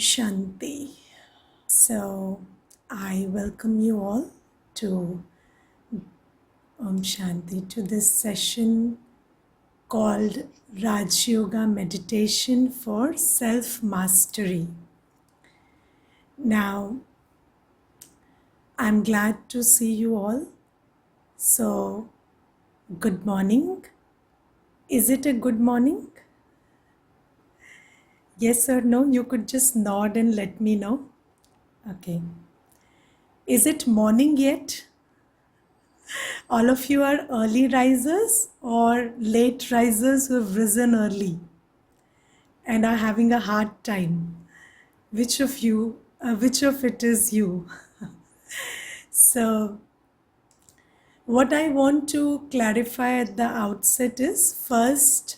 Shanti. So I welcome you all to Shanti, to this session called Rajyoga Meditation for Self-Mastery. Now, I'm glad to see you all. So, good morning. Is it a good morning? Yes or no? You could just nod and let me know. Okay. Is it morning yet? All of you are early risers or late risers who have risen early and are having a hard time. Which of it is you? So, what I want to clarify at the outset is first,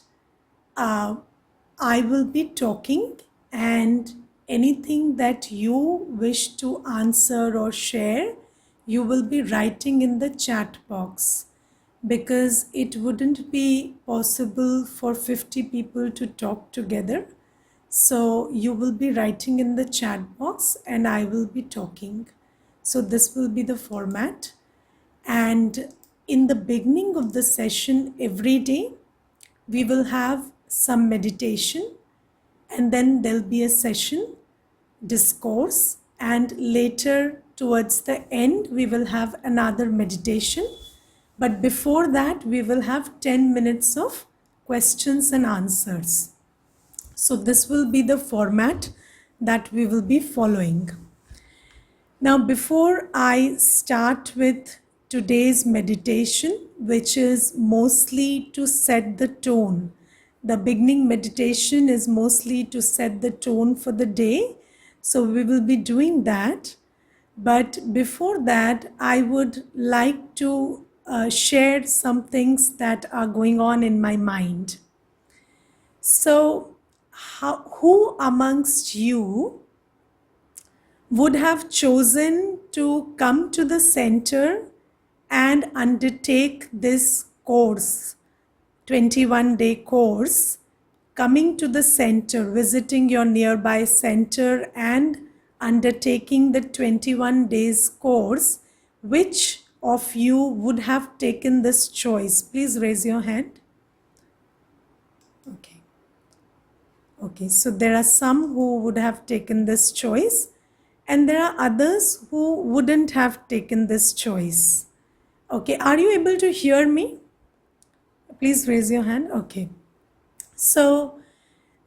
I will be talking, and anything that you wish to answer or share, you will be writing in the chat box, because it wouldn't be possible for 50 people to talk together. So you will be writing in the chat box and I will be talking. So this will be the format. And in the beginning of the session every day, we will have some meditation, and then there'll be a session, discourse, and later towards the end we will have another meditation. But before that we will have 10 minutes of questions and answers. So this will be the format that we will be following. Now, before I start with today's meditation, which is mostly to set the tone, the beginning meditation is mostly to set the tone for the day. So we will be doing that. But before that, I would like to share some things that are going on in my mind. So, who amongst you would have chosen to come to the center and undertake this course, 21-day course, coming to the center, visiting your nearby center and undertaking the 21 days course? Which of you would have taken this choice? Please raise your hand. Okay, so there are some who would have taken this choice, and there are others who wouldn't have taken this choice. Okay, are you able to hear me? Please raise your hand. Okay. So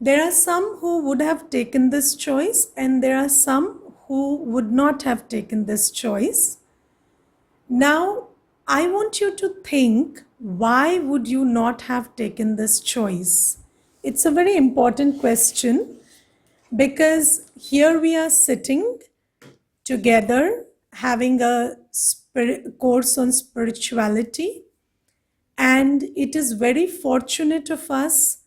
there are some who would have taken this choice, and there are some who would not have taken this choice. Now, I want you to think, why would you not have taken this choice? It's a very important question, because here we are sitting together having a course on spirituality, and it is very fortunate of us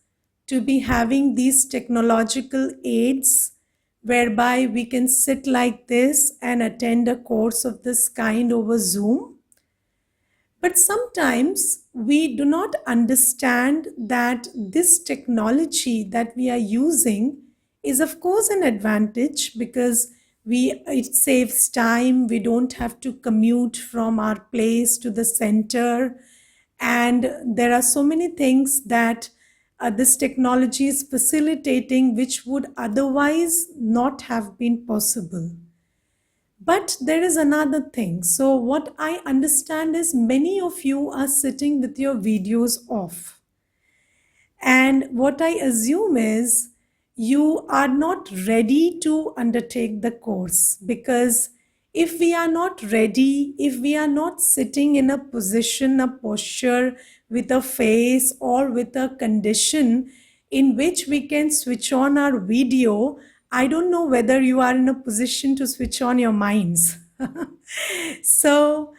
to be having these technological aids whereby we can sit like this and attend a course of this kind over Zoom. But sometimes we do not understand that this technology that we are using is of course an advantage, because it saves time. We don't have to commute from our place to the center. And there are so many things that this technology is facilitating which would otherwise not have been possible. But there is another thing. So what I understand is many of you are sitting with your videos off. And what I assume is you are not ready to undertake the course, because if we are not ready, if we are not sitting in a position, a posture, with a face or with a condition in which we can switch on our video, I don't know whether you are in a position to switch on your minds. So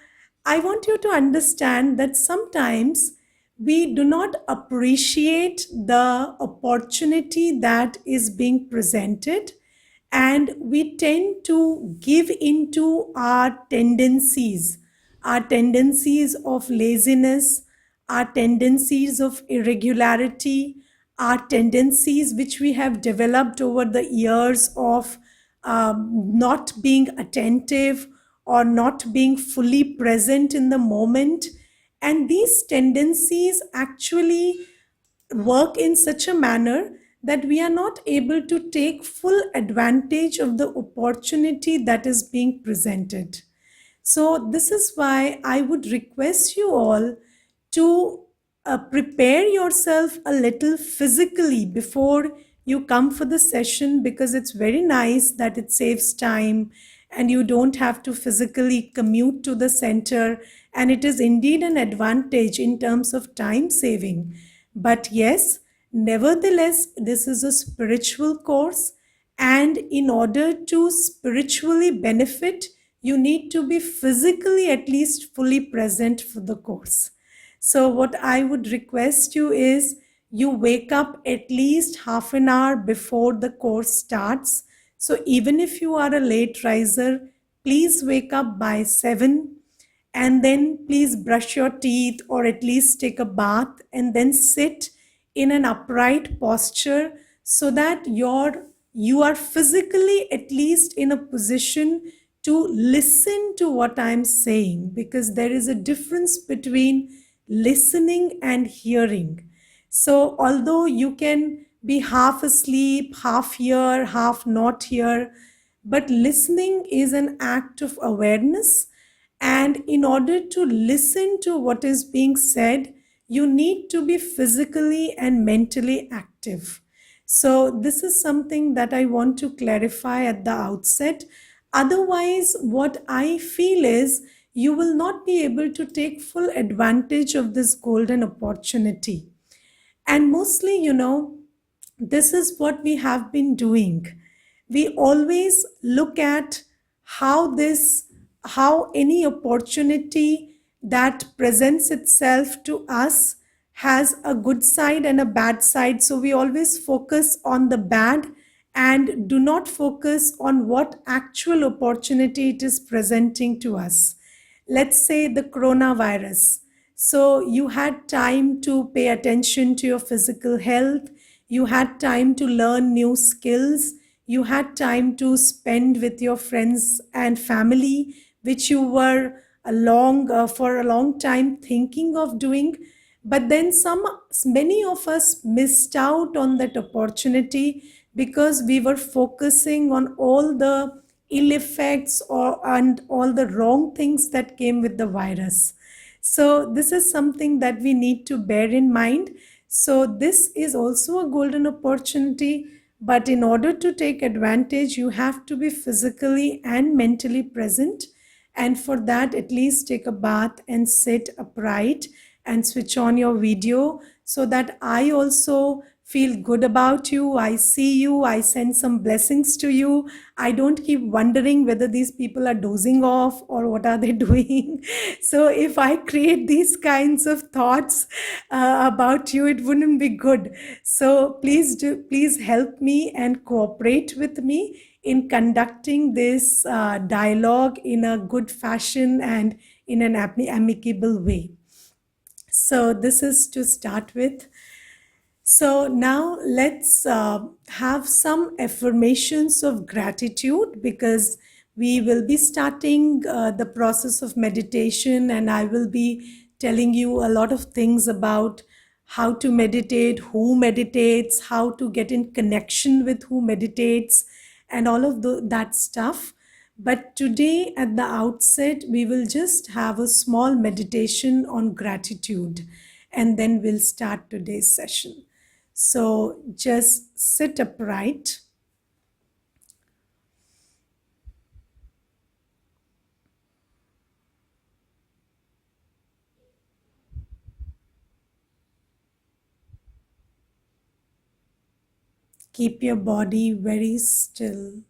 I want you to understand that sometimes we do not appreciate the opportunity that is being presented, and we tend to give into our tendencies of laziness, our tendencies of irregularity, our tendencies which we have developed over the years of not being attentive or not being fully present in the moment. And these tendencies actually work in such a manner that we are not able to take full advantage of the opportunity that is being presented. So, this is why I would request you all to prepare yourself a little physically before you come for the session, because it's very nice that it saves time and you don't have to physically commute to the center. And it is indeed an advantage in terms of time saving. But yes, nevertheless, this is a spiritual course, and in order to spiritually benefit, you need to be physically at least fully present for the course. So, what I would request you is you wake up at least half an hour before the course starts. So, even if you are a late riser, please wake up by 7, and then please brush your teeth or at least take a bath and then sit in an upright posture so that you are physically at least in a position to listen to what I'm saying, because there is a difference between listening and hearing. So although you can be half asleep, half here, half not here, but listening is an act of awareness. And in order to listen to what is being said, you need to be physically and mentally active. So, this is something that I want to clarify at the outset. Otherwise, what I feel is you will not be able to take full advantage of this golden opportunity. And mostly, this is what we have been doing. We always look at how any opportunity that presents itself to us has a good side and a bad side. So we always focus on the bad and do not focus on what actual opportunity it is presenting to us. Let's say the coronavirus. So you had time to pay attention to your physical health. You had time to learn new skills. You had time to spend with your friends and family, which you were for a long time thinking of doing. But then many of us missed out on that opportunity because we were focusing on all the ill effects and all the wrong things that came with the virus. So this is something that we need to bear in mind. So this is also a golden opportunity, but in order to take advantage, you have to be physically and mentally present. And for that, at least take a bath and sit upright and switch on your video so that I also feel good about you. I see you. I send some blessings to you. I don't keep wondering whether these people are dozing off or what are they doing. So if I create these kinds of thoughts about you, it wouldn't be good. So please help me and cooperate with me in conducting this dialogue in a good fashion and in an amicable way. So this is to start with. So now let's have some affirmations of gratitude, because we will be starting the process of meditation, and I will be telling you a lot of things about how to meditate, who meditates, how to get in connection with who meditates, and all of that stuff. But today, at the outset, we will just have a small meditation on gratitude, and then we'll start today's session. So just sit upright. Keep your body very still.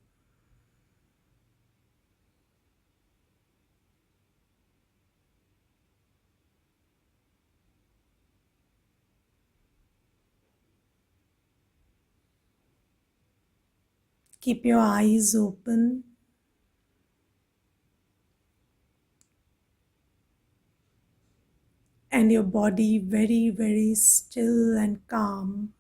Keep your eyes open. And your body very, very still and calm.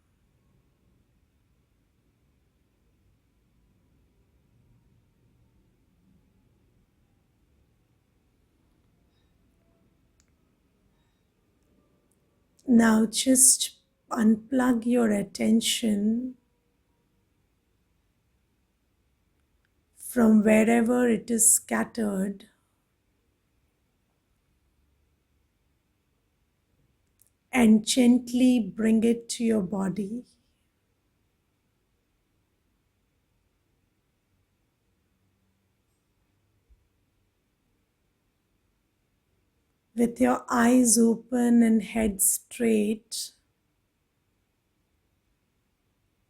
Now just unplug your attention from wherever it is scattered and gently bring it to your body. With your eyes open and head straight,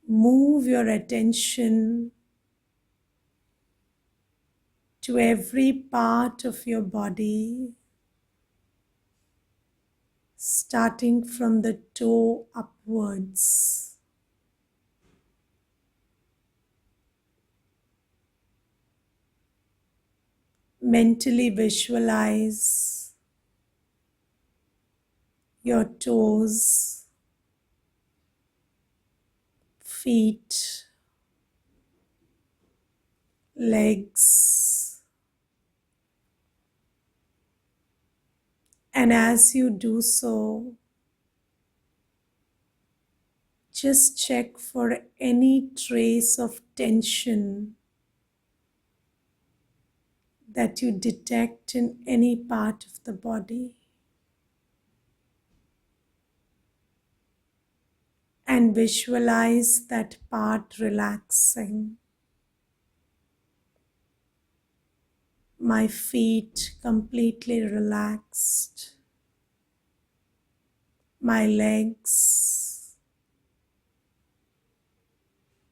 move your attention to every part of your body, starting from the toe upwards. Mentally visualize your toes, feet, legs, and as you do so, just check for any trace of tension that you detect in any part of the body, and visualize that part relaxing. My feet completely relaxed, my legs,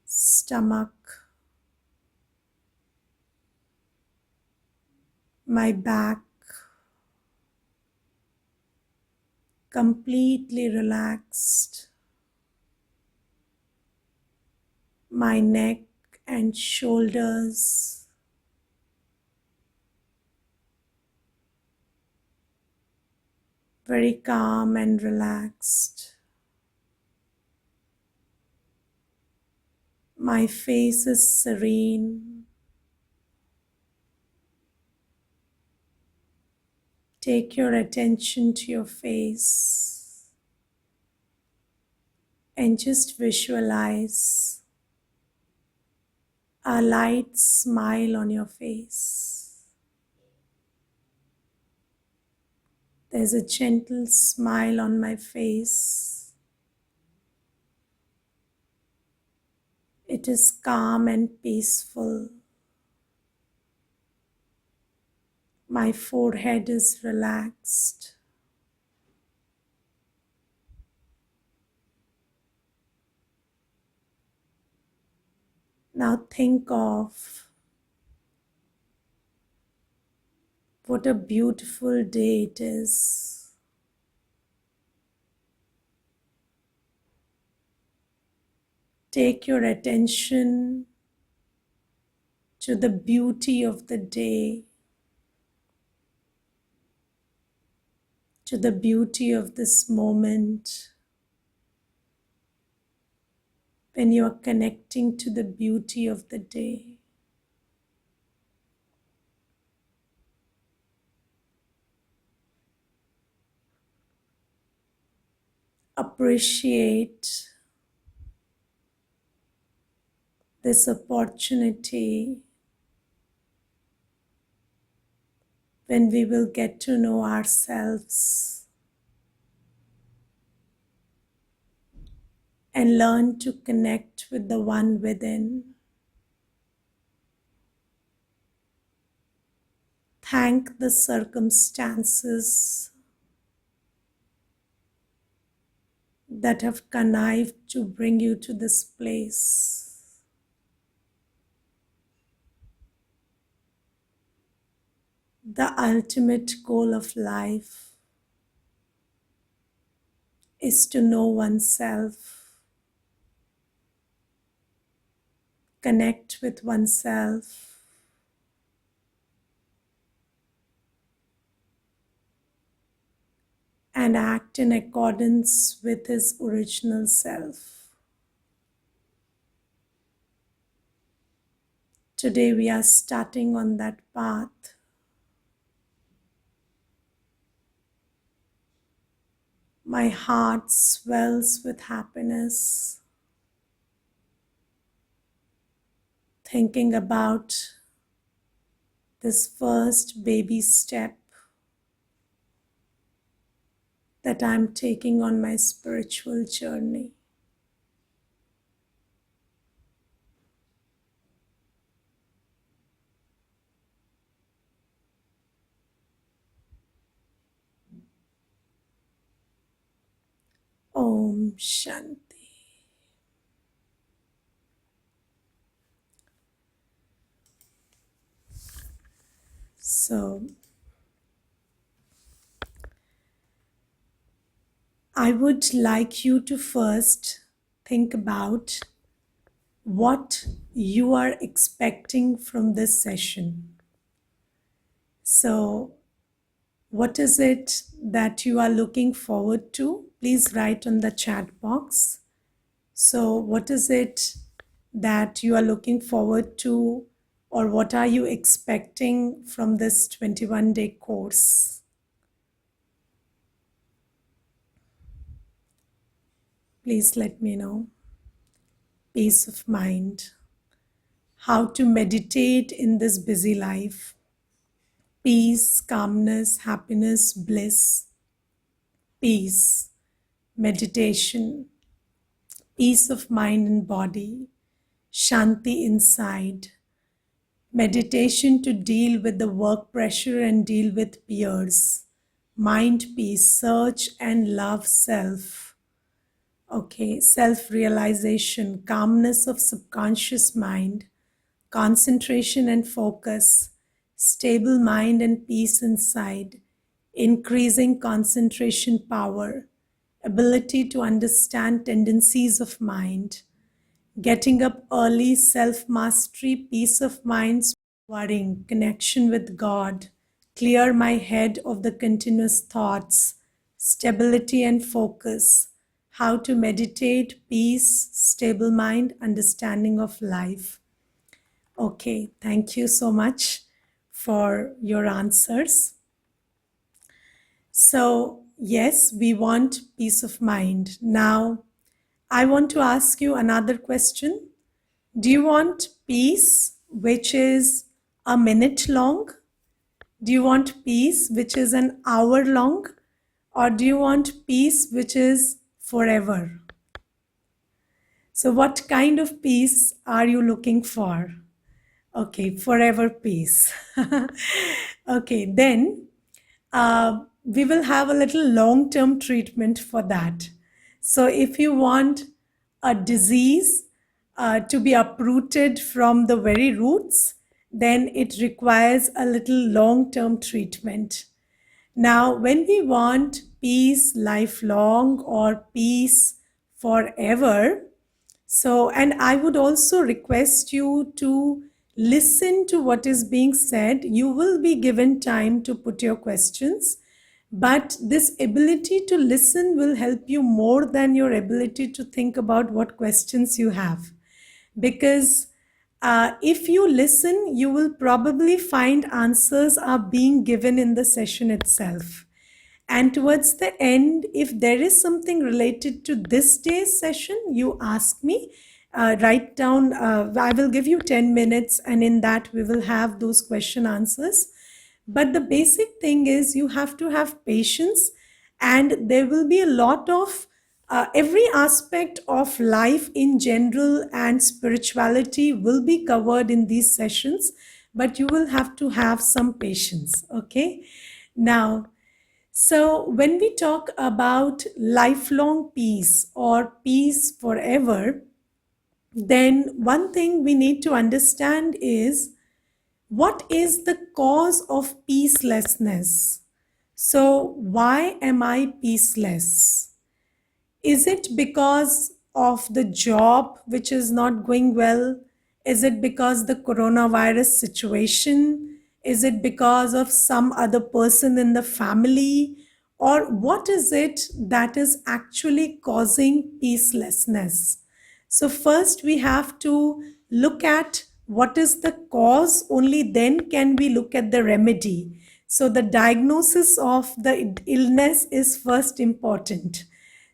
stomach, my back completely relaxed, my neck and shoulders very calm and relaxed. My face is serene. Take your attention to your face and just visualize a light smile on your face. There's a gentle smile on my face. It is calm and peaceful. My forehead is relaxed. Now think of what a beautiful day it is. Take your attention to the beauty of the day, to the beauty of this moment. When you are connecting to the beauty of the day, appreciate this opportunity when we will get to know ourselves and learn to connect with the one within. Thank the circumstances that have connived to bring you to this place. The ultimate goal of life is to know oneself, connect with oneself, and act in accordance with his original self. Today we are starting on that path. My heart swells with happiness, thinking about this first baby step that I'm taking on my spiritual journey. Om Shanti. So, I would like you to first think about what you are expecting from this session. So, what is it that you are looking forward to? Please write on the chat box. So, what is it that you are looking forward to, or what are you expecting from this 21-day course? Please let me know. Peace of mind. How to meditate in this busy life. Peace, calmness, happiness, bliss. Peace, meditation, peace of mind and body, shanti inside, meditation to deal with the work pressure and deal with peers, mind peace, search and love self. Okay, self-realization, calmness of subconscious mind, concentration and focus, stable mind and peace inside, increasing concentration power, ability to understand tendencies of mind, getting up early, self-mastery, peace of mind, worrying, connection with God, clear my head of the continuous thoughts, stability and focus, how to meditate, peace, stable mind, understanding of life. Okay, thank you so much for your answers. So, yes, we want peace of mind. Now, I want to ask you another question. Do you want peace which is a minute long? Do you want peace which is an hour long? Or do you want peace which is forever? So, what kind of peace are you looking for? Okay, forever peace. Okay, then we will have a little long-term treatment for that. So if you want a disease to be uprooted from the very roots, then it requires a little long-term treatment. Now, when we want peace lifelong or peace forever, so, and I would also request you to listen to what is being said. You will be given time to put your questions, but this ability to listen will help you more than your ability to think about what questions you have. Because if you listen, you will probably find answers are being given in the session itself. And towards the end, if there is something related to this day's session, you ask me, write down, I will give you 10 minutes, and in that we will have those question answers. But the basic thing is you have to have patience, and there will be a lot of every aspect of life in general and spirituality will be covered in these sessions, but you will have to have some patience. Okay. Now, so when we talk about lifelong peace or peace forever, then one thing we need to understand is what is the cause of peacelessness? So why am I peaceless? Is it because of the job which is not going well? Is it because the coronavirus situation? Is it because of some other person in the family? Or what is it that is actually causing peacelessness? So first we have to look at what is the cause, only then can we look at the remedy. So the diagnosis of the illness is first important.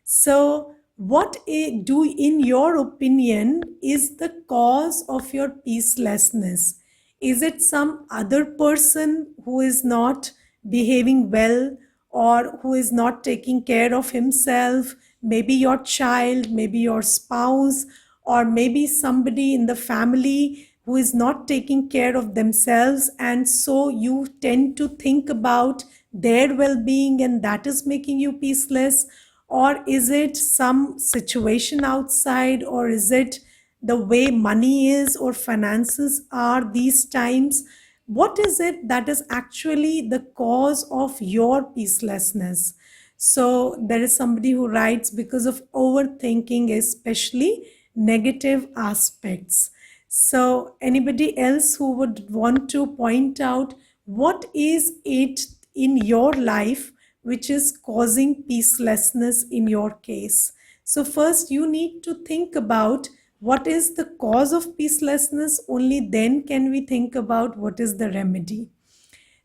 So do, in your opinion, is the cause of your peacelessness? Is it some other person who is not behaving well, or who is not taking care of himself? Maybe your child, maybe your spouse, or maybe somebody in the family who is not taking care of themselves, and so you tend to think about their well-being, and that is making you peaceless? Or is it some situation outside, or is it the way money is or finances are these times? What is it that is actually the cause of your peacelessness? So there is somebody who writes, because of overthinking, especially negative aspects. So anybody else who would want to point out what is it in your life which is causing peacelessness in your case? So first you need to think about what is the cause of peacelessness. Only then can we think about what is the remedy.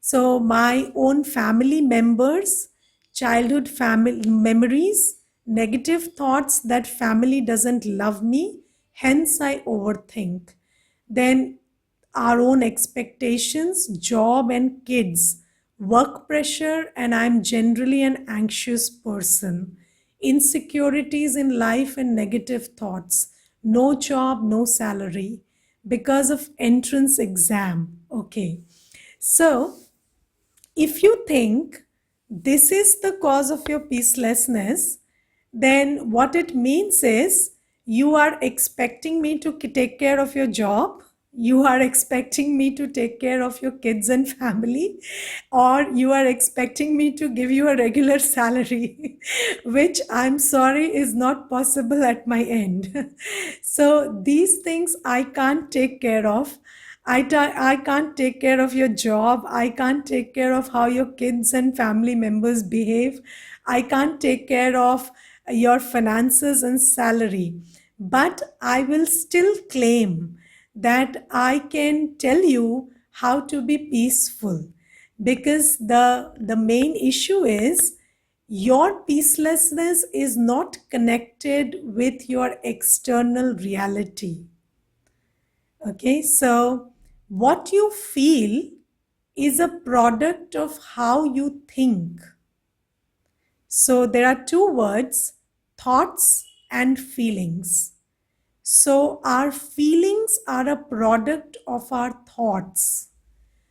So my own family members, childhood family memories, negative thoughts that family doesn't love me, hence I overthink. Then our own expectations, job and kids, work pressure, and I'm generally an anxious person. Insecurities in life and negative thoughts, no job, no salary, because of entrance exam. Okay. So if you think this is the cause of your peacelessness, then what it means is you are expecting me to take care of your job, you are expecting me to take care of your kids and family, or you are expecting me to give you a regular salary, which I'm sorry is not possible at my end. So these things I can't take care of. I can't take care of your job. I can't take care of how your kids and family members behave. I can't take care of your finances and salary. But I will still claim that I can tell you how to be peaceful, because the main issue is your peacelessness is not connected with your external reality. Okay, so what you feel is a product of how you think. So there are two words, thoughts and feelings. So our feelings are a product of our thoughts.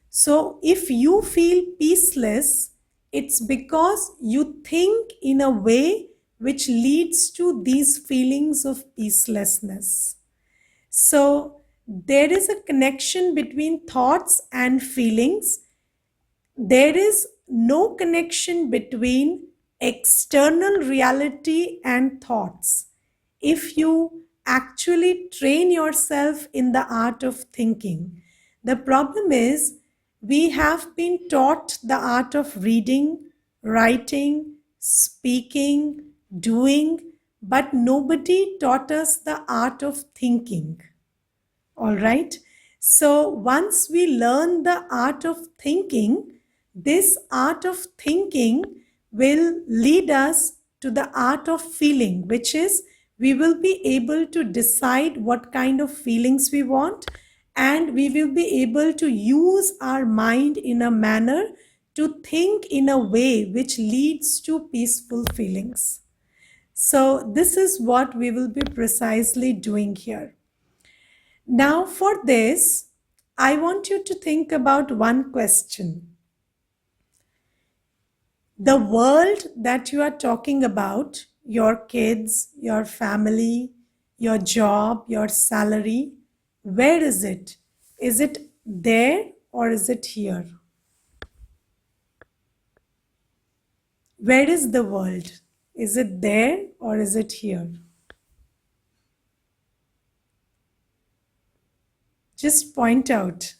So if you feel peaceless, it's because you think in a way which leads to these feelings of peacelessness. So there is a connection between thoughts and feelings. There is no connection between external reality and thoughts. If you actually train yourself in the art of thinking, the problem is we have been taught the art of reading, writing, speaking, doing, but nobody taught us the art of thinking. All right. So once we learn the art of thinking, this art of thinking will lead us to the art of feeling, which is we will be able to decide what kind of feelings we want, and we will be able to use our mind in a manner to think in a way which leads to peaceful feelings. So this is what we will be precisely doing here. Now, for this, I want you to think about one question. The world that you are talking about, your kids, your family, your job, your salary, where is it? Is it there or is it here? Where is the world? Is it there or is it here? Just point out.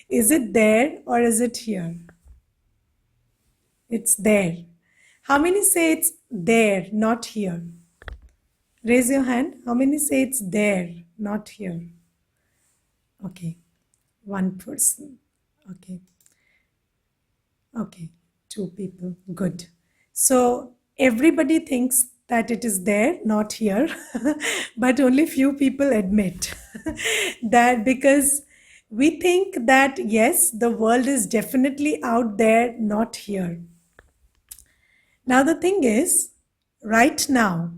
Is it there or is it here? It's there. How many say it's there, not here? Raise your hand. How many say it's there, not here? Okay, one person. Okay. Okay, two people. Good. So everybody thinks that it is there, not here, but only few people admit that, because we think that yes, the world is definitely out there, not here. Now, the thing is, right now,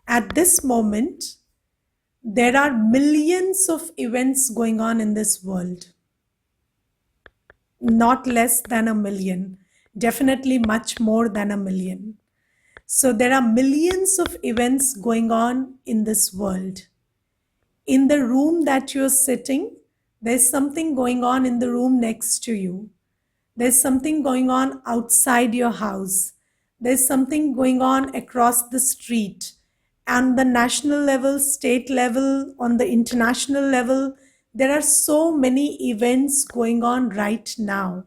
at this moment, there are millions of events going on in this world, not less than a million, definitely much more than a million. So there are millions of events going on in this world. In the room that you're sitting, there's something going on in the room next to you. There's something going on outside your house. There's something going on across the street. On the national level, state level, on the international level, there are so many events going on right now.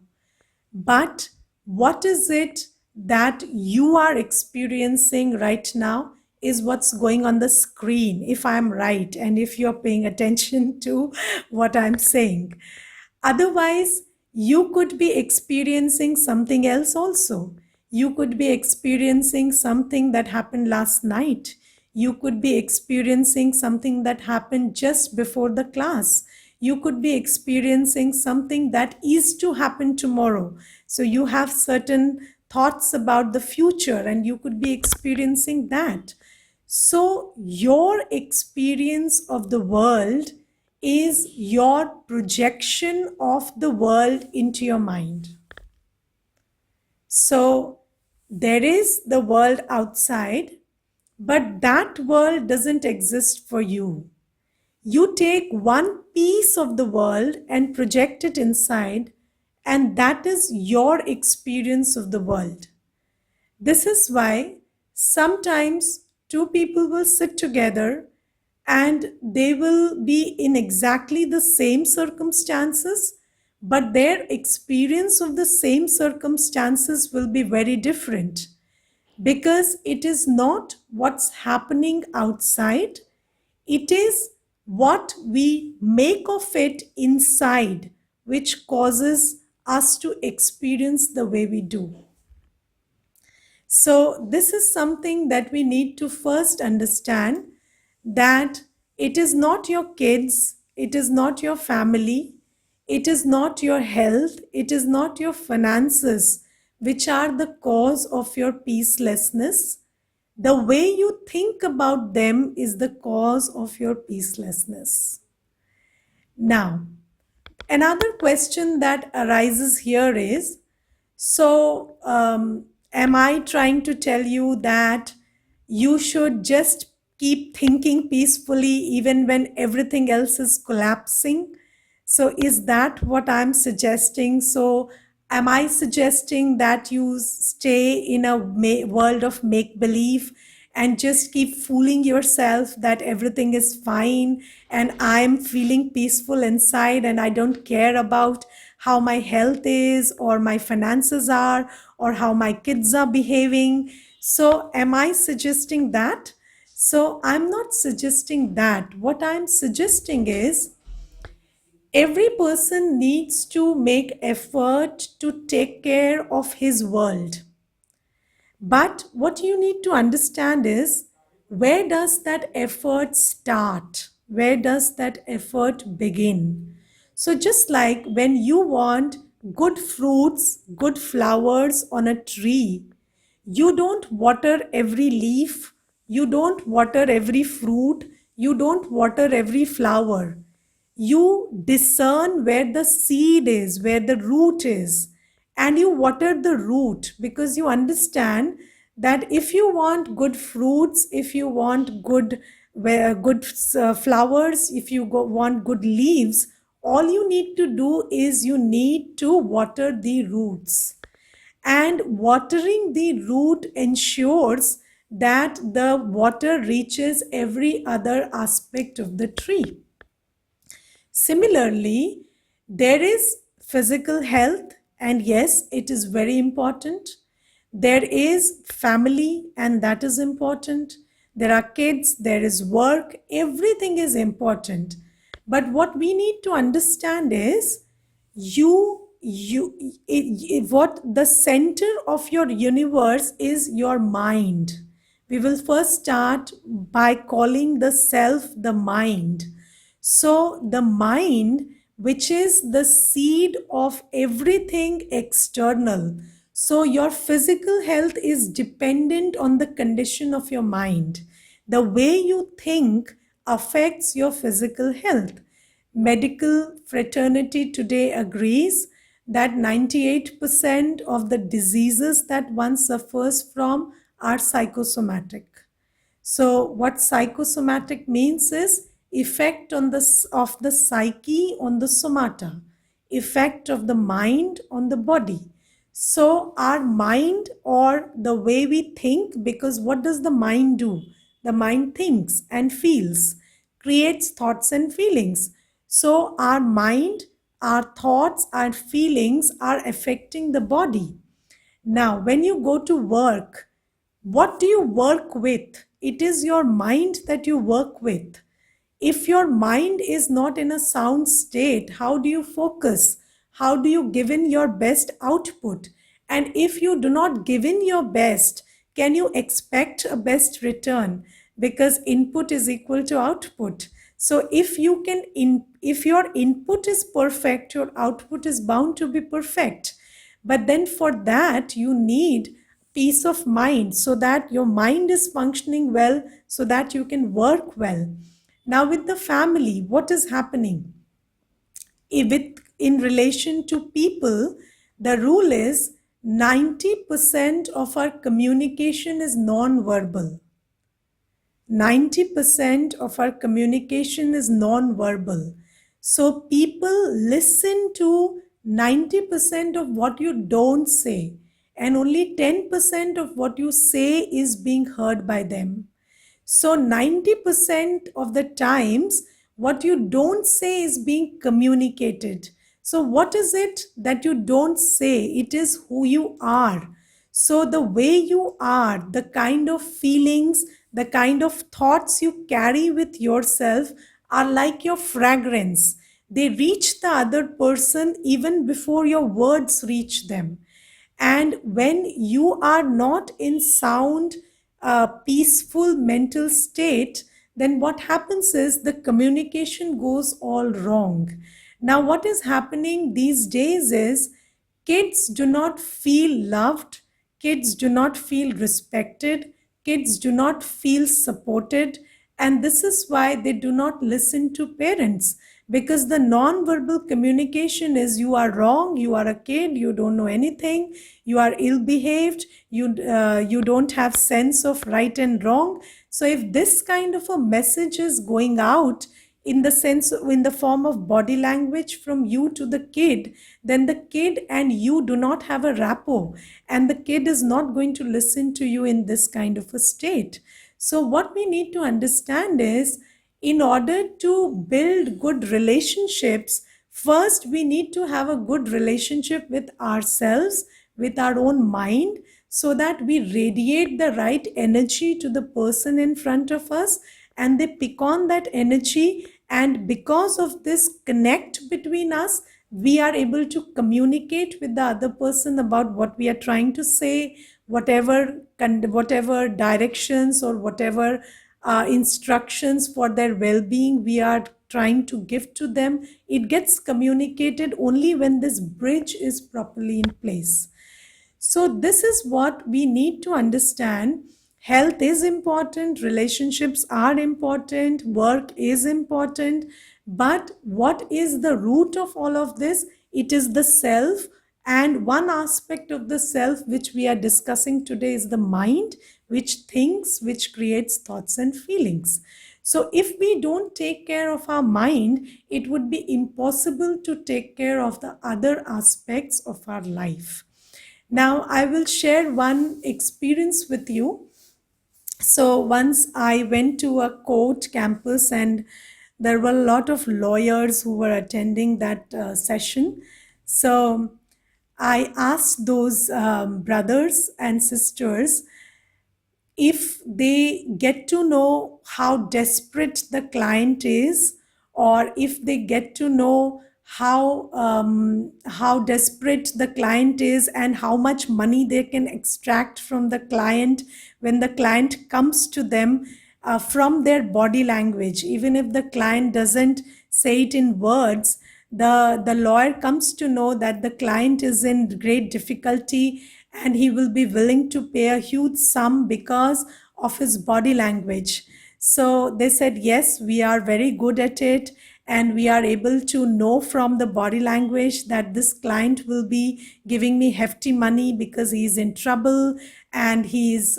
But what is it that you are experiencing right now is what's going on the screen, if I'm right, and if you're paying attention to what I'm saying. Otherwise, you could be experiencing something else also. You could be experiencing something that happened last night. You could be experiencing something that happened just before the class. You could be experiencing something that is to happen tomorrow. So you have certain thoughts about the future and you could be experiencing that. So your experience of the world is your projection of the world into your mind. So there is the world outside, but that world doesn't exist for you. You take one piece of the world and project it inside, and that is your experience of the world. This is why sometimes two people will sit together and they will be in exactly the same circumstances, but their experience of the same circumstances will be very different, because it is not what's happening outside, it is what we make of it inside which causes us to experience the way we do. So this is something that we need to first understand, that it is not your kids, it is not your family, it is not your health, it is not your finances which are the cause of your peacelessness. The way you think about them is the cause of your peacelessness. Now, another question that arises here is, so, am I trying to tell you that you should just keep thinking peacefully even when everything else is collapsing? So, is that what I'm suggesting? So, am I suggesting that you stay in a world of make believe and just keep fooling yourself that everything is fine and I'm feeling peaceful inside and I don't care about how my health is or my finances are or how my kids are behaving? So, am I suggesting that? So, I'm not suggesting that. What I'm suggesting is, every person needs to make effort to take care of his world. But what you need to understand is, where does that effort start? Where does that effort begin? So just like when you want good fruits, good flowers on a tree, you don't water every leaf, you don't water every fruit, you don't water every flower. You discern where the seed is, where the root is, and you water the root, because you understand that if you want good fruits, if you want good flowers, if you want good leaves, all you need to do is you need to water the roots. And watering the root ensures that the water reaches every other aspect of the tree. Similarly, there is physical health, and yes, it is very important. There is family, and that is important. There are kids, there is work, everything is important. But what we need to understand is, what the center of your universe is your mind. We will first start by calling the self the mind. So the mind, which is the seed of everything external. So your physical health is dependent on the condition of your mind. The way you think affects your physical health. Medical fraternity today agrees that 98% of the diseases that one suffers from are psychosomatic. So what psychosomatic means is effect on the of the psyche on the somata, effect of the mind on the body. So our mind, or the way we think, because what does the mind do? The mind thinks and feels, creates thoughts and feelings. So our mind, our thoughts, our feelings are affecting the body. Now, when you go to work, what do you work with? It is your mind that you work with. If your mind is not in a sound state, how do you focus? How do you give in your best output? And if you do not give in your best, can you expect a best return? Because input is equal to output. So if you can if your input is perfect, your output is bound to be perfect. But then for that, you need peace of mind, so that your mind is functioning well, so that you can work well. Now, with the family, what is happening? In relation to people, the rule is 90% of our communication is non-verbal. 90% of our communication is non-verbal. So people listen to 90% of what you don't say, and only 10% of what you say is being heard by them. So 90% of the times, what you don't say is being communicated. So what is it that you don't say? It is who you are. So the way you are, the kind of feelings, the kind of thoughts you carry with yourself are like your fragrance. They reach the other person even before your words reach them. And when you are not in sound, peaceful mental state, then what happens is the communication goes all wrong. Now, what is happening these days is kids do not feel loved, kids do not feel respected, kids do not feel supported, and this is why they do not listen to parents, because the non-verbal communication is you are wrong, you are a kid, you don't know anything, you are ill behaved, you don't have sense of right and wrong. So if this kind of a message is going out in the sense, in the form of body language from you to the kid, then the kid and you do not have a rapport, and the kid is not going to listen to you in this kind of a state. So what we need to understand is, in order to build good relationships, first we need to have a good relationship with ourselves, with our own mind, so that we radiate the right energy to the person in front of us, and they pick on that energy. And because of this connect between us, we are able to communicate with the other person about what we are trying to say, whatever directions or whatever instructions for their well-being we are trying to give to them. It gets communicated only when this bridge is properly in place. So this is what we need to understand. Health is important, relationships are important, work is important, but what is the root of all of this? It is the self, and one aspect of the self which we are discussing today is the mind, which thinks, which creates thoughts and feelings. So if we don't take care of our mind, it would be impossible to take care of the other aspects of our life. Now, I will share one experience with you. So, once I went to a court campus, and there were a lot of lawyers who were attending that session. So, I asked those brothers and sisters if they get to know how desperate the client is, or if they get to know how desperate the client is and how much money they can extract from the client when the client comes to them, from their body language. Even if the client doesn't say it in words, the lawyer comes to know that the client is in great difficulty, and he will be willing to pay a huge sum because of his body language. So they said, yes, we are very good at it, and we are able to know from the body language that this client will be giving me hefty money because he's in trouble, and he's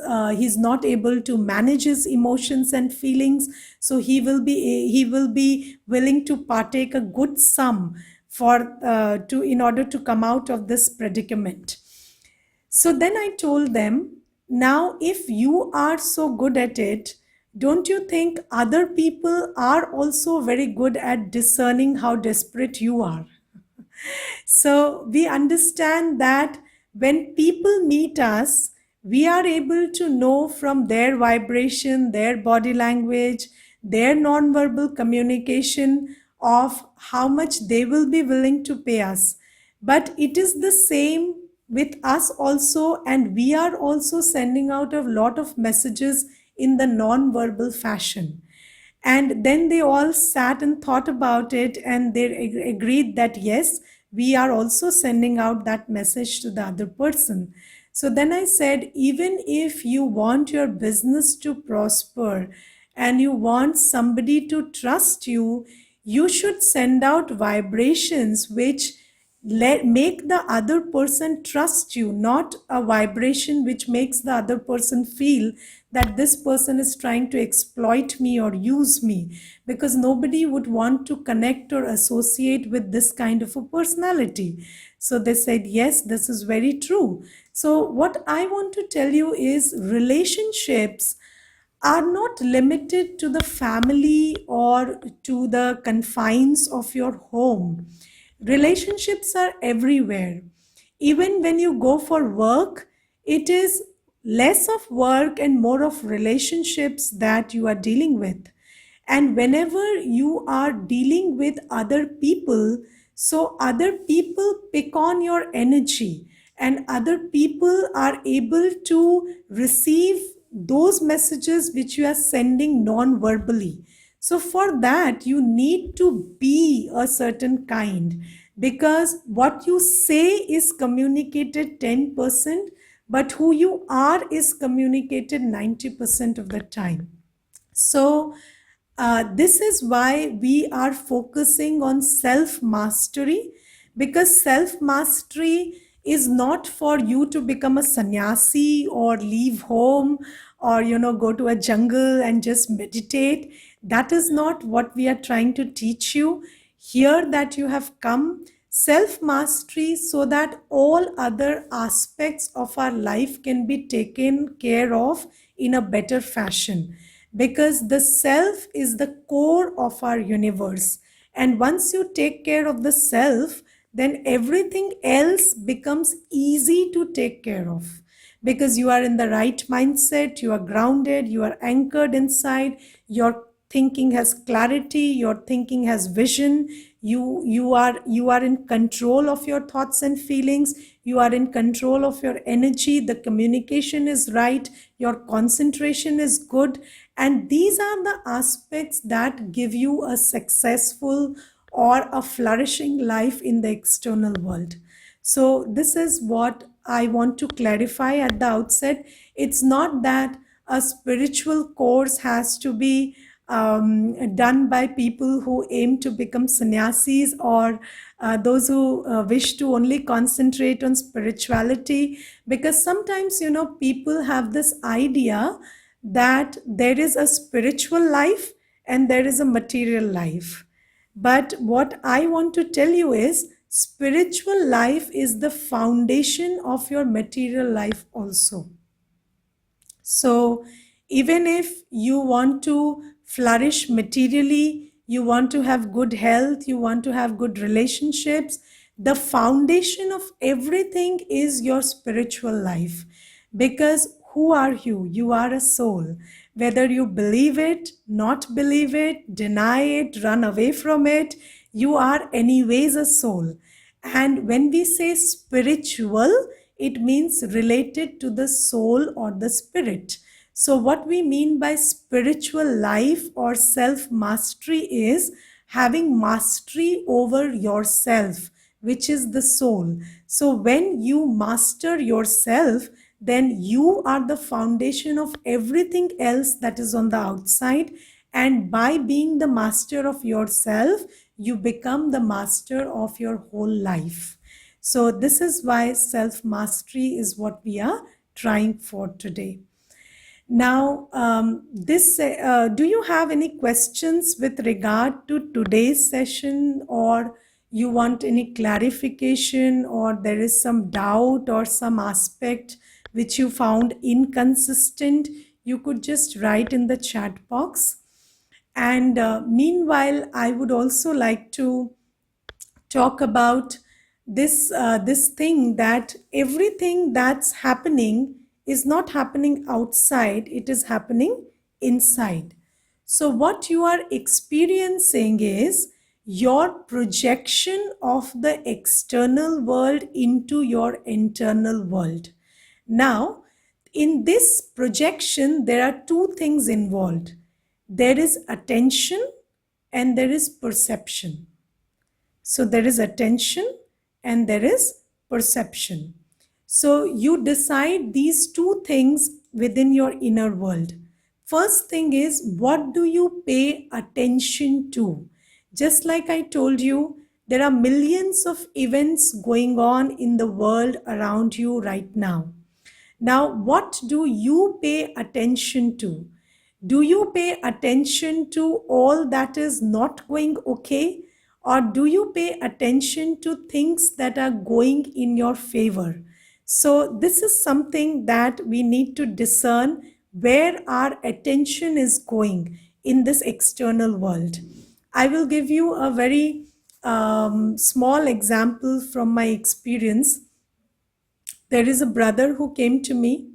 not able to manage his emotions and feelings. So he will be willing to partake a good sum for to in order to come out of this predicament. So then I told them, now, if you are so good at it, don't you think other people are also very good at discerning how desperate you are? So we understand that when people meet us, we are able to know from their vibration, their body language, their nonverbal communication of how much they will be willing to pay us. But it is the same with us also, and we are also sending out a lot of messages in the non-verbal fashion. And then they all sat and thought about it, and they agreed that yes, we are also sending out that message to the other person. So then I said, even if you want your business to prosper and you want somebody to trust you, you should send out vibrations which make the other person trust you, not a vibration which makes the other person feel that this person is trying to exploit me or use me, because nobody would want to connect or associate with this kind of a personality. So they said, yes, this is very true. So what I want to tell you is, relationships are not limited to the family or to the confines of your home. Relationships are everywhere. Even when you go for work, it is less of work and more of relationships that you are dealing with. And whenever you are dealing with other people, so other people pick on your energy, and other people are able to receive those messages which you are sending non-verbally. So for that, you need to be a certain kind, because what you say is communicated 10%, but who you are is communicated 90% of the time. So, this is why we are focusing on self mastery, because self mastery is not for you to become a sannyasi or leave home or go to a jungle and just meditate. That is not what we are trying to teach you here, that you have come self mastery so that all other aspects of our life can be taken care of in a better fashion, because the self is the core of our universe. And once you take care of the self, then everything else becomes easy to take care of, because you are in the right mindset, you are grounded, you are anchored inside, your thinking has clarity, your thinking has vision, you are in control of your thoughts and feelings, you are in control of your energy, the communication is right, your concentration is good. And these are the aspects that give you a successful or a flourishing life in the external world. So this is what I want to clarify at the outset. It's not that a spiritual course has to be done by people who aim to become sannyasis, or those who wish to only concentrate on spirituality, because sometimes people have this idea that there is a spiritual life and there is a material life. But what I want to tell you is, spiritual life is the foundation of your material life also. So, even if you want to flourish materially, you want to have good health, you want to have good relationships, the foundation of everything is your spiritual life. Because who are you? You are a soul. Whether you believe it, not believe it, deny it, run away from it, You are anyways a soul. And when we say spiritual, it means related to the soul or the spirit. So, what we mean by spiritual life or self mastery is having mastery over yourself, which is the soul. So, when you master yourself, then you are the foundation of everything else that is on the outside. And by being the master of yourself, you become the master of your whole life. So, this is why self mastery is what we are trying for today. Now, do you have any questions with regard to today's session, or you want any clarification, or there is some doubt or some aspect which you found inconsistent? You could just write in the chat box. And meanwhile, I would also like to talk about this thing that everything that's happening is not happening outside, it is happening inside. So what you are experiencing is your projection of the external world into your internal world. Now, in this projection, there are two things involved. There is attention and there is perception. So there is attention and there is perception. So you decide these two things within your inner world. First thing is, what do you pay attention to? Just like I told you, there are millions of events going on in the world around you right now. Now, what do you pay attention to? Do you pay attention to all that is not going okay? Or do you pay attention to things that are going in your favor? So, this is something that we need to discern where our attention is going in this external world. I will give you a very small example from my experience. There is a brother who came to me,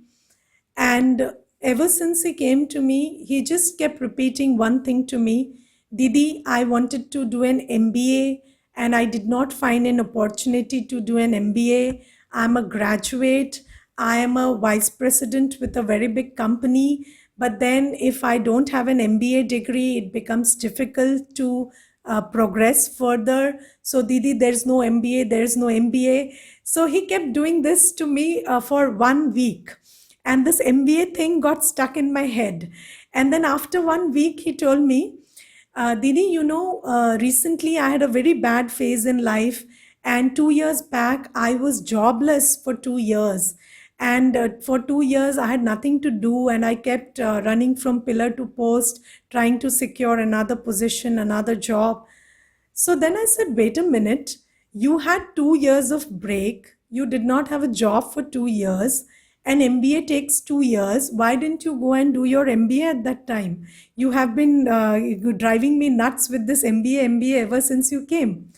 and ever since he came to me, he just kept repeating one thing to me: Didi, I wanted to do an MBA and I did not find an opportunity to do an MBA. I'm a graduate. I am a vice president with a very big company. But then, if I don't have an MBA degree, it becomes difficult to progress further. So, Didi, there's no MBA, there's no MBA. So, he kept doing this to me for 1 week. And this MBA thing got stuck in my head. And then after 1 week, he told me, Didi, recently I had a very bad phase in life. And 2 years back, I was jobless for 2 years. And for 2 years, I had nothing to do. And I kept running from pillar to post, trying to secure another position, another job. So then I said, wait a minute, you had 2 years of break. You did not have a job for 2 years. An MBA takes 2 years. Why didn't you go and do your MBA at that time? You have been driving me nuts with this MBA ever since you came.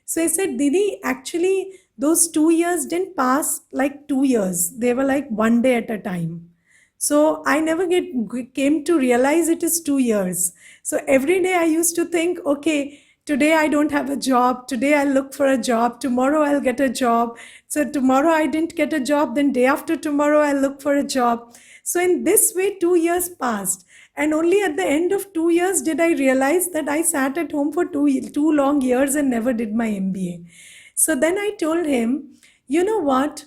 So I said, Didi, actually, those 2 years didn't pass like 2 years. They were like one day at a time. So I never came to realize it is 2 years. So every day I used to think, okay, today I don't have a job. Today I'll look for a job. Tomorrow I'll get a job. So tomorrow I didn't get a job. Then day after tomorrow I'll look for a job. So in this way, 2 years passed. And only at the end of 2 years did I realize that I sat at home for two long years and never did my MBA. So then I told him, you know what?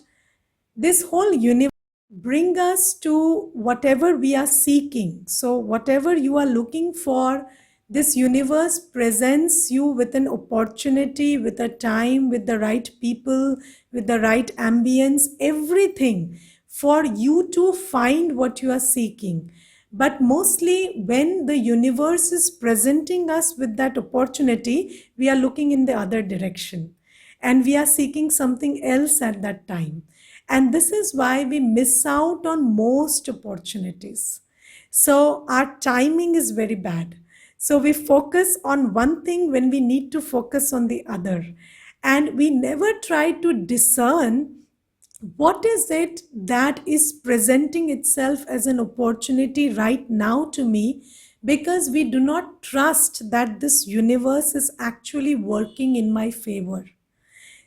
This whole universe bring us to whatever we are seeking. So whatever you are looking for, this universe presents you with an opportunity, with a time, with the right people, with the right ambience, everything for you to find what you are seeking. But mostly when the universe is presenting us with that opportunity, we are looking in the other direction and we are seeking something else at that time. And this is why we miss out on most opportunities. So our timing is very bad. So we focus on one thing when we need to focus on the other. And we never try to discern what is it that is presenting itself as an opportunity right now to me, because we do not trust that this universe is actually working in my favor.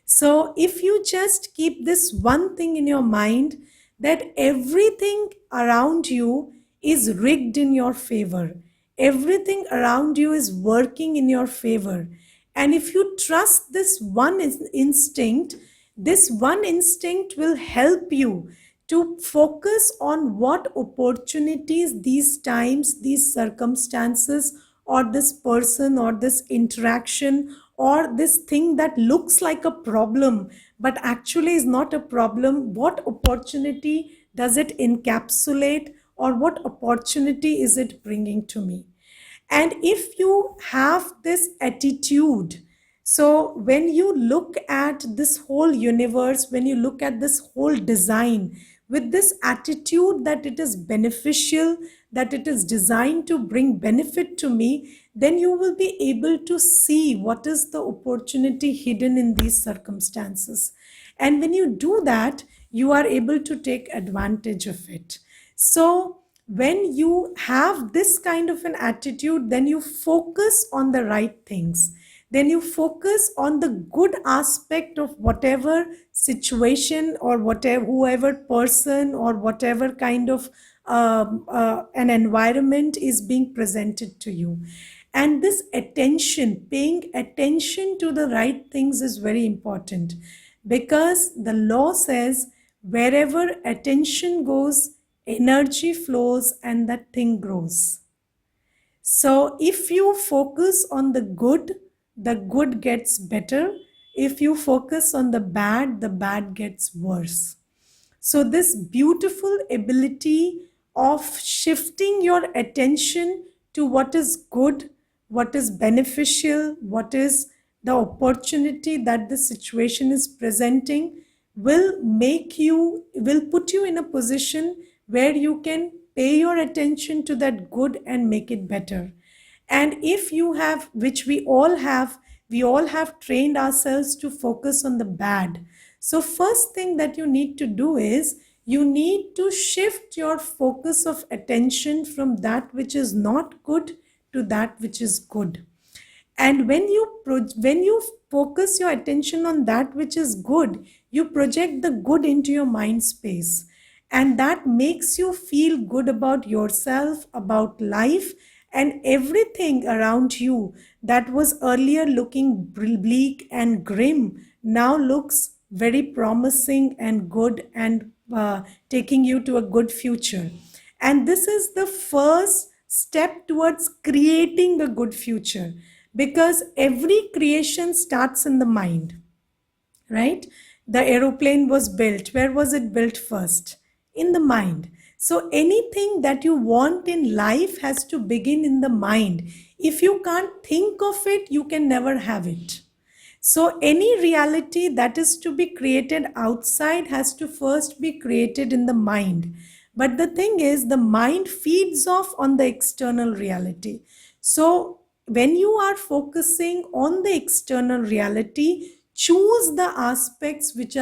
So, if you just keep this one thing in your mind, that everything around you is rigged in your favor, everything around you is working in your favor. And if you trust this one instinct, this one instinct will help you to focus on what opportunities these times, these circumstances, or this person, or this interaction, or this thing that looks like a problem but actually is not a problem, what opportunity does it encapsulate, or what opportunity is it bringing to me? And if you have this attitude, so when you look at this whole universe, when you look at this whole design with this attitude that it is beneficial, that it is designed to bring benefit to me, then you will be able to see what is the opportunity hidden in these circumstances. And when you do that, you are able to take advantage of it. So when you have this kind of an attitude, then you focus on the right things. Then you focus on the good aspect of whatever situation, or whatever, whoever person, or whatever kind of an environment is being presented to you. And this attention, paying attention to the right things, is very important, because the law says wherever attention goes, energy flows and that thing grows. So if you focus on the good gets better. If you focus on the bad gets worse. So this beautiful ability of shifting your attention to what is good, what is beneficial, what is the opportunity that the situation is presenting, will put you in a position where you can pay your attention to that good and make it better. And if you have, which we all have trained ourselves to focus on the bad. So first thing that you need to do is you need to shift your focus of attention from that which is not good to that which is good. And when you focus your attention on that which is good, you project the good into your mind space, and that makes you feel good about yourself, about life, and everything around you that was earlier looking bleak and grim now looks very promising and good, and taking you to a good future. And this is the first step towards creating a good future, because every creation starts in the mind, right? The aeroplane was built. Where was it built first? In the mind. So anything that you want in life has to begin in the mind. If you can't think of it, you can never have it. So any reality that is to be created outside has to first be created in the mind. But the thing is, the mind feeds off on the external reality. So when you are focusing on the external reality, choose the aspects which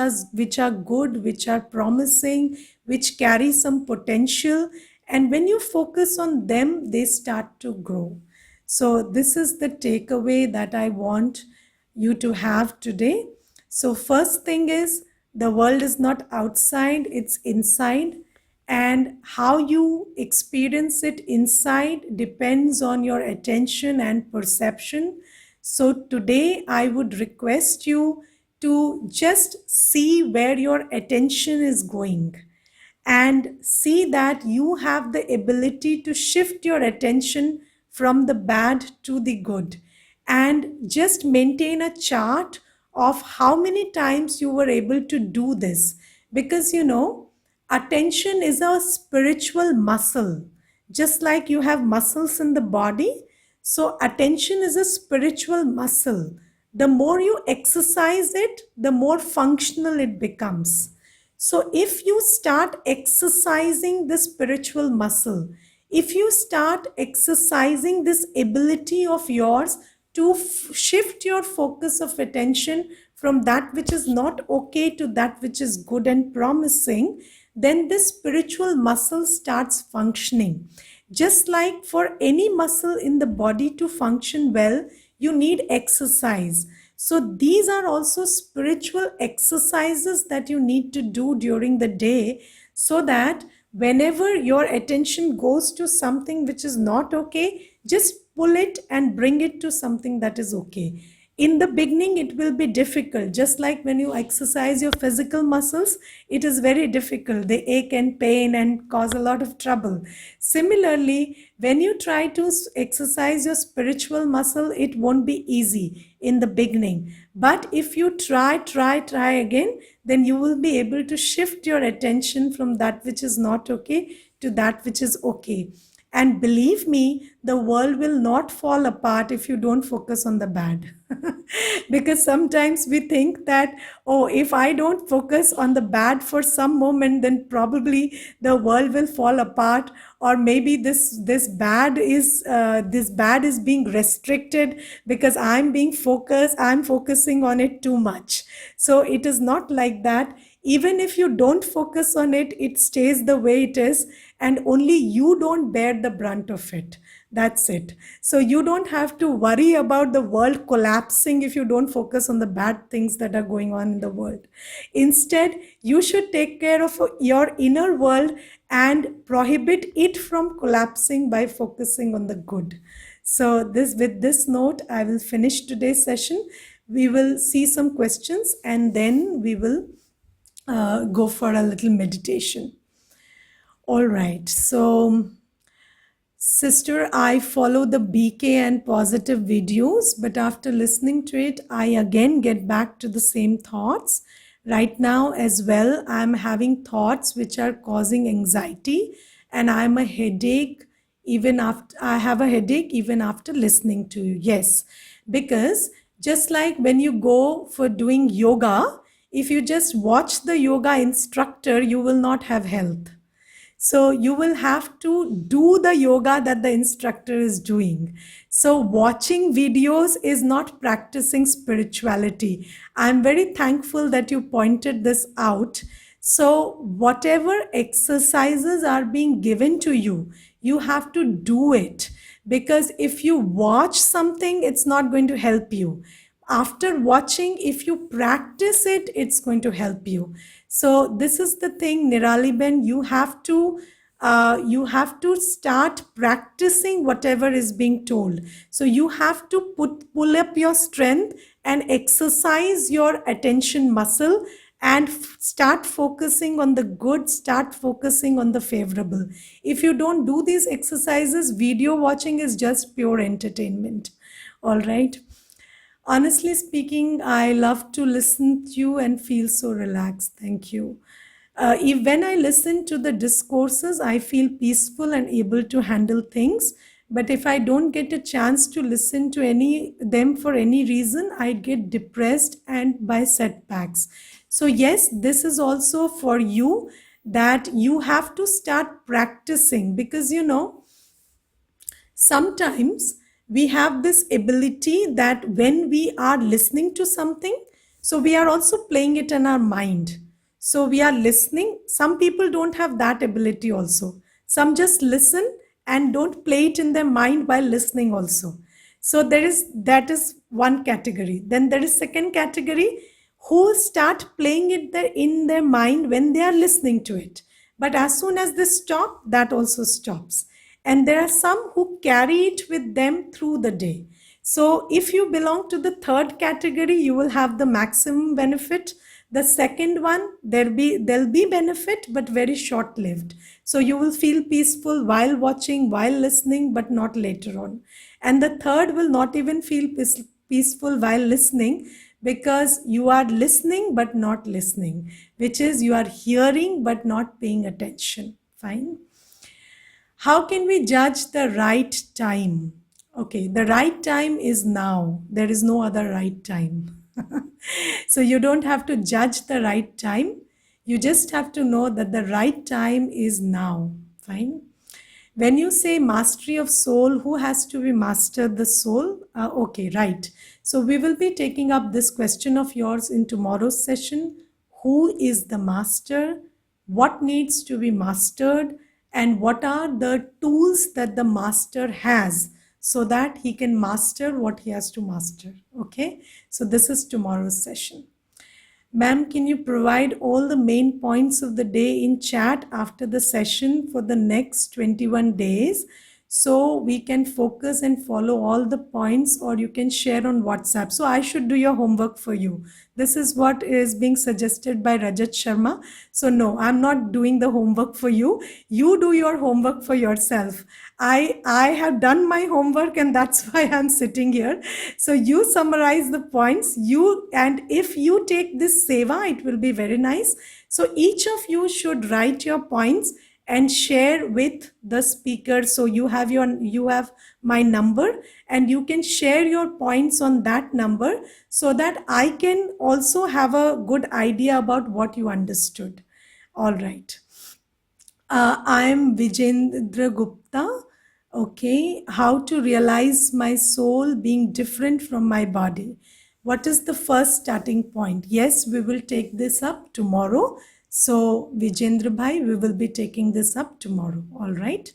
are good, which are promising, which carry some potential, and when you focus on them, they start to grow. So this is the takeaway that I want you to have today. So first thing is, the world is not outside, it's inside, and how you experience it inside depends on your attention and perception. So today I would request you to just see where your attention is going, and see that you have the ability to shift your attention from the bad to the good, and just maintain a chart of how many times you were able to do this. Because attention is a spiritual muscle, just like you have muscles in the body. So attention is a spiritual muscle. The more you exercise it, the more functional it becomes. So if you start exercising the spiritual muscle, if you start exercising this ability of yours to shift your focus of attention from that which is not okay to that which is good and promising, then this spiritual muscle starts functioning. Just like for any muscle in the body to function well, you need exercise. So these are also spiritual exercises that you need to do during the day, so that whenever your attention goes to something which is not okay, just pull it and bring it to something that is okay. In the beginning, it will be difficult. Just like when you exercise your physical muscles, it is very difficult. They ache and pain and cause a lot of trouble. Similarly, when you try to exercise your spiritual muscle, it won't be easy in the beginning. But if you try again, then you will be able to shift your attention from that which is not okay to that which is okay. And believe me, the world will not fall apart if you don't focus on the bad. Because sometimes we think that, oh, if I don't focus on the bad for some moment, then probably the world will fall apart, or maybe this bad is being restricted because I'm focusing on it too much. So it is not like that. Even if you don't focus on it, it stays the way it is, and only you don't bear the brunt of it. That's it. So you don't have to worry about the world collapsing if you don't focus on the bad things that are going on in the world. Instead, you should take care of your inner world and prohibit it from collapsing by focusing on the good. So with this note, I will finish today's session. We will see some questions and then we will go for a little meditation. All right. So, sister, I follow the BK and positive videos, but after listening to it, I again get back to the same thoughts. Right now, as well, I'm having thoughts which are causing anxiety, and I have a headache even after listening to you. Yes, because just like when you go for doing yoga, if you just watch the yoga instructor, you will not have health. So you will have to do the yoga that the instructor is doing. So watching videos is not practicing spirituality. I'm very thankful that you pointed this out. So whatever exercises are being given to you, you have to do it. Because if you watch something, it's not going to help you. After watching, if you practice it, it's going to help you. So this is the thing, Nirali Ben, you have to start practicing whatever is being told. So you have to pull up your strength and exercise your attention muscle and start focusing on the good, start focusing on the favorable. If you don't do these exercises, video watching is just pure entertainment. All right. Honestly speaking, I love to listen to you and feel so relaxed. Thank you. When I listen to the discourses, I feel peaceful and able to handle things. But if I don't get a chance to listen to them for any reason, I get depressed and by setbacks. So yes, this is also for you, that you have to start practicing, because sometimes we have this ability that when we are listening to something, so we are also playing it in our mind. So we are listening. Some people don't have that ability also. Some just listen and don't play it in their mind while listening also. So that is one category. Then there is second category, who start playing it in their mind when they are listening to it. But as soon as they stop, that also stops. And there are some who carry it with them through the day. So if you belong to the third category, you will have the maximum benefit. The second one, there'll be benefit, but very short-lived. So you will feel peaceful while watching, while listening, but not later on. And the third will not even feel peaceful while listening, because you are listening but not listening, which is you are hearing but not paying attention. Fine. How can we judge the right time? Okay, the right time is now. There is no other right time. So you don't have to judge the right time. You just have to know that the right time is now. Fine. When you say mastery of soul, who has to be mastered the soul? Okay, right. So we will be taking up this question of yours in tomorrow's session. Who is the master? What needs to be mastered? and what are the tools that the master has so that he can master what he has to master. Okay, so this is tomorrow's session. Ma'am, can you provide all the main points of the day in chat after the session for the next 21 days so we can focus and follow all the points, or you can share on WhatsApp. So I should do your homework for you. This is what is being suggested by Rajat Sharma. So no, I'm not doing the homework for you. You do your homework for yourself. I have done my homework, and that's why I'm sitting here. So you summarize the points, and if you take this seva, it will be very nice. So each of you should write your points and share with the speaker. So you have my number, and you can share your points on that number so that I can also have a good idea about what you understood. All right. I am Vijendra Gupta. Okay, how to realize my soul being different from my body. What is the first starting point? Yes, we will take this up tomorrow. So, Vijendra Bhai, we will be taking this up tomorrow. All right.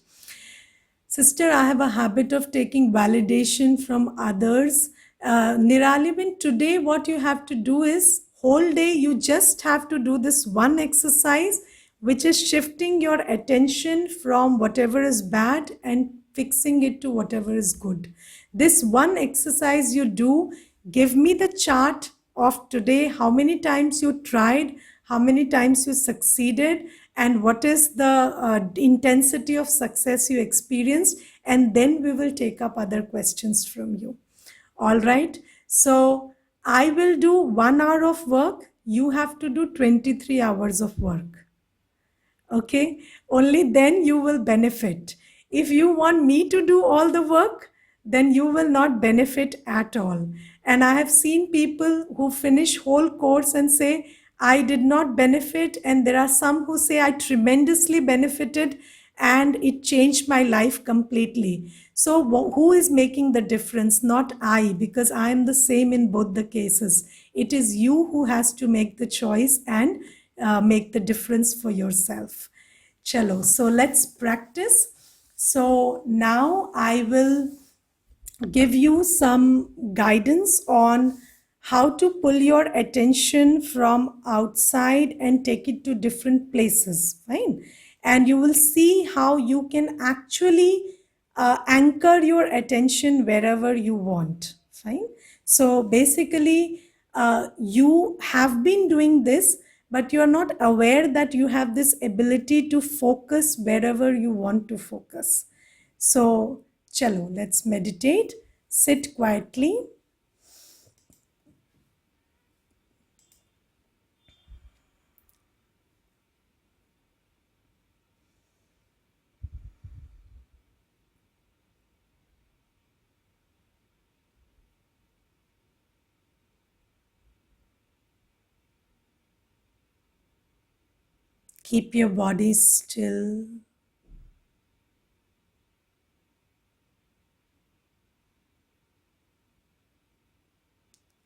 Sister, I have a habit of taking validation from others. Niraliban, today what you have to do is whole day you just have to do this one exercise, which is shifting your attention from whatever is bad and fixing it to whatever is good. This one exercise you do, give me the chart of today, how many times you tried, how many times you succeeded, and what is the intensity of success you experienced, and then we will take up other questions from you. All right, so I will do 1 hour of work, you have to do 23 hours of work. Okay, only then you will benefit. If you want me to do all the work, then you will not benefit at all. And I have seen people who finish whole course and say I did not benefit, and there are some who say I tremendously benefited and it changed my life completely. So who is making the difference? Not I, because I am the same in both the cases. It is you who has to make the choice and make the difference for yourself. Chalo, so let's practice. So now I will give you some guidance on how to pull your attention from outside and take it to different places. Fine. And you will see how you can actually anchor your attention wherever you want. Fine. So basically, you have been doing this, but you are not aware that you have this ability to focus wherever you want to focus. So, chalo, let's meditate. Sit quietly. Keep your body still.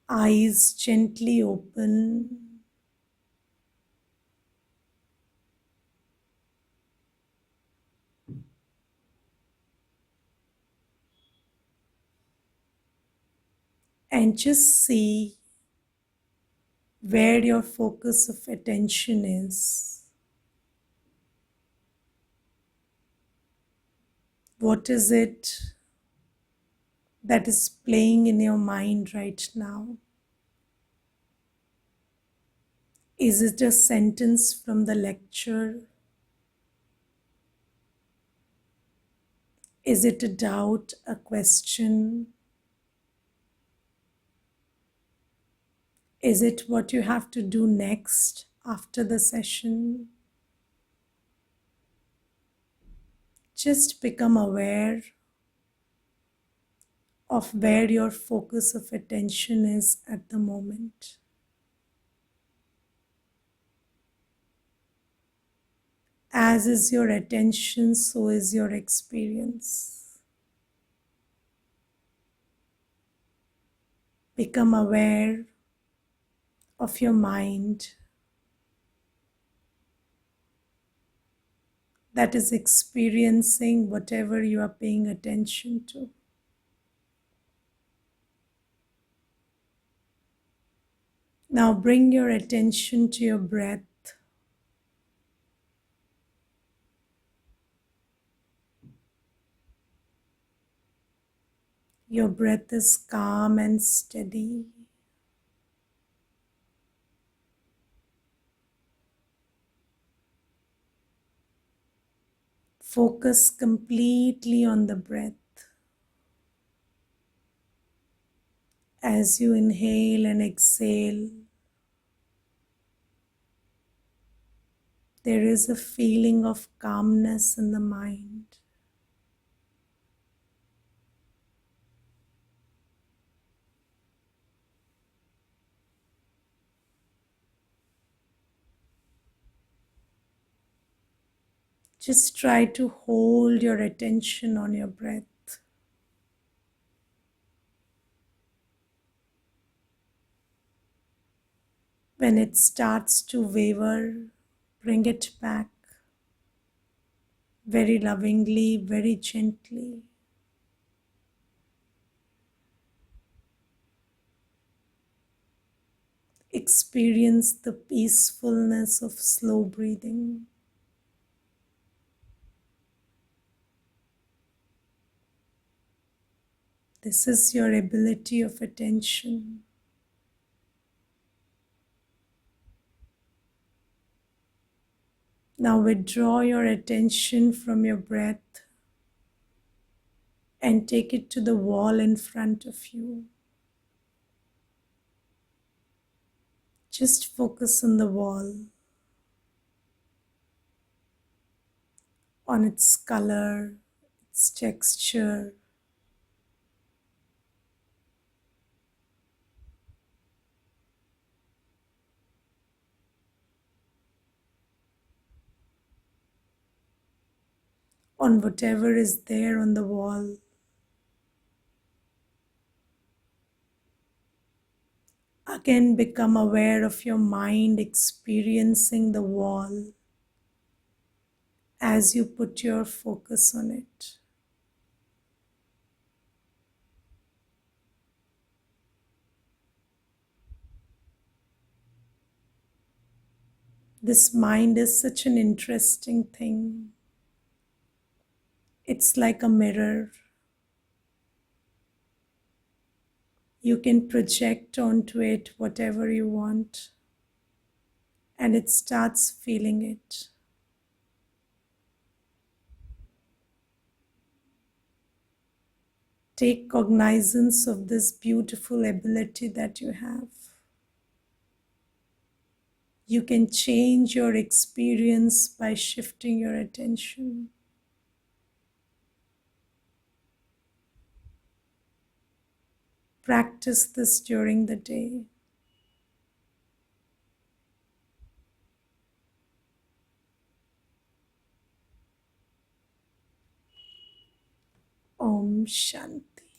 Eyes gently open. And just see where your focus of attention is. What is it that is playing in your mind right now? Is it a sentence from the lecture? Is it a doubt, a question? Is it what you have to do next after the session? Just become aware of where your focus of attention is at the moment. As is your attention, so is your experience. Become aware of your mind, that is experiencing whatever you are paying attention to. Now bring your attention to your breath. Your breath is calm and steady. Focus completely on the breath. As you inhale and exhale, there is a feeling of calmness in the mind. Just try to hold your attention on your breath. When it starts to waver, bring it back very lovingly, very gently. Experience the peacefulness of slow breathing. This is your ability of attention. Now withdraw your attention from your breath and take it to the wall in front of you. Just focus on the wall, on its color, its texture. On whatever is there on the wall. Again, become aware of your mind experiencing the wall as you put your focus on it. This mind is such an interesting thing. It's like a mirror. You can project onto it whatever you want, and it starts feeling it. Take cognizance of this beautiful ability that you have. You can change your experience by shifting your attention. Practice this during the day. Om Shanti.